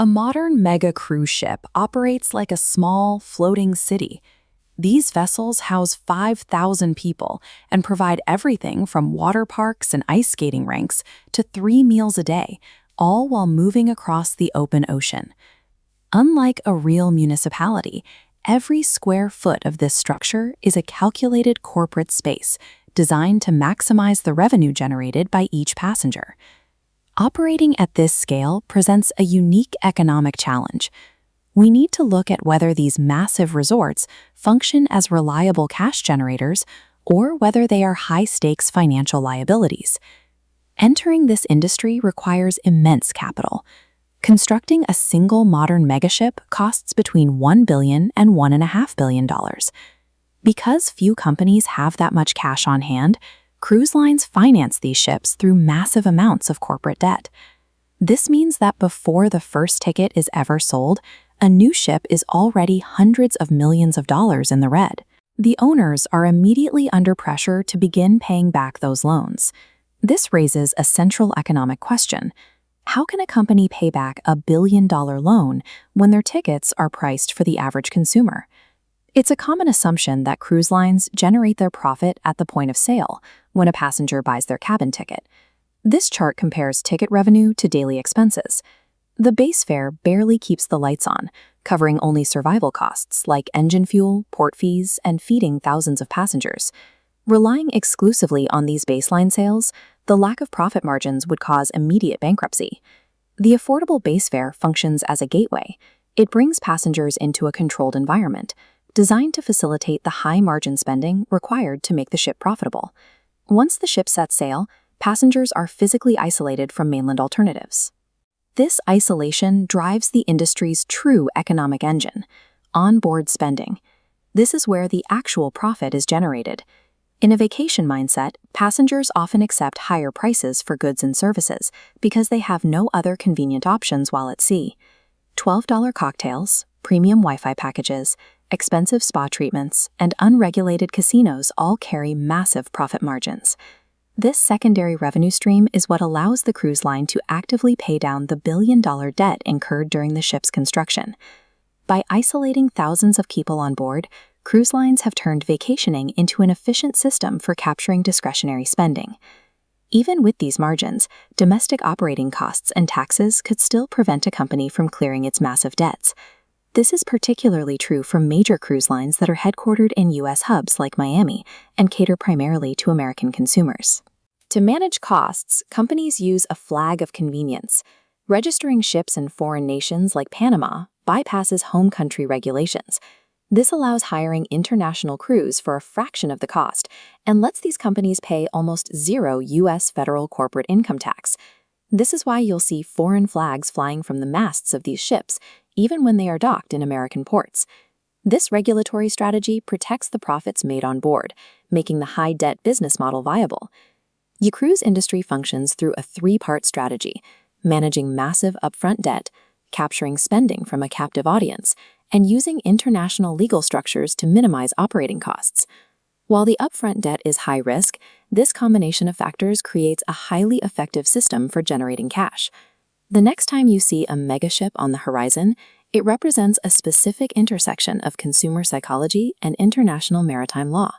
A modern mega cruise ship operates like a small, floating city. These vessels house 5,000 people and provide everything from water parks and ice skating rinks to 3 meals a day, all while moving across the open ocean. Unlike a real municipality, every square foot of this structure is a calculated corporate space designed to maximize the revenue generated by each passenger. Operating at this scale presents a unique economic challenge. We need to look at whether these massive resorts function as reliable cash generators or whether they are high-stakes financial liabilities. Entering this industry requires immense capital. Constructing a single modern megaship costs between $1 billion and $1.5 billion. Because few companies have that much cash on hand, cruise lines finance these ships through massive amounts of corporate debt. This means that before the first ticket is ever sold, a new ship is already hundreds of millions of dollars in the red. The owners are immediately under pressure to begin paying back those loans. This raises a central economic question. How can a company pay back a billion-dollar loan when their tickets are priced for the average consumer? It's a common assumption that cruise lines generate their profit at the point of sale, when a passenger buys their cabin ticket. This chart compares ticket revenue to daily expenses. The base fare barely keeps the lights on, covering only survival costs like engine fuel, port fees, and feeding thousands of passengers. Relying exclusively on these baseline sales, the lack of profit margins would cause immediate bankruptcy. The affordable base fare functions as a gateway. It brings passengers into a controlled environment, designed to facilitate the high-margin spending required to make the ship profitable. Once the ship sets sail, passengers are physically isolated from mainland alternatives. This isolation drives the industry's true economic engine, onboard spending. This is where the actual profit is generated. In a vacation mindset, passengers often accept higher prices for goods and services because they have no other convenient options while at sea. $12 cocktails, premium Wi-Fi packages, expensive spa treatments, and unregulated casinos all carry massive profit margins. This secondary revenue stream is what allows the cruise line to actively pay down the billion-dollar debt incurred during the ship's construction. By isolating thousands of people on board, cruise lines have turned vacationing into an efficient system for capturing discretionary spending. Even with these margins, domestic operating costs and taxes could still prevent a company from clearing its massive debts. This is particularly true for major cruise lines that are headquartered in U.S. hubs like Miami and cater primarily to American consumers. To manage costs, companies use a flag of convenience. Registering ships in foreign nations like Panama bypasses home country regulations. This allows hiring international crews for a fraction of the cost and lets these companies pay almost zero U.S. federal corporate income tax. This is why you'll see foreign flags flying from the masts of these ships, even when they are docked in American ports. This regulatory strategy protects the profits made on board, making the high-debt business model viable. The cruise industry functions through a three-part strategy: managing massive upfront debt, capturing spending from a captive audience, and using international legal structures to minimize operating costs. While the upfront debt is high risk, this combination of factors creates a highly effective system for generating cash. The next time you see a megaship on the horizon, it represents a specific intersection of consumer psychology and international maritime law.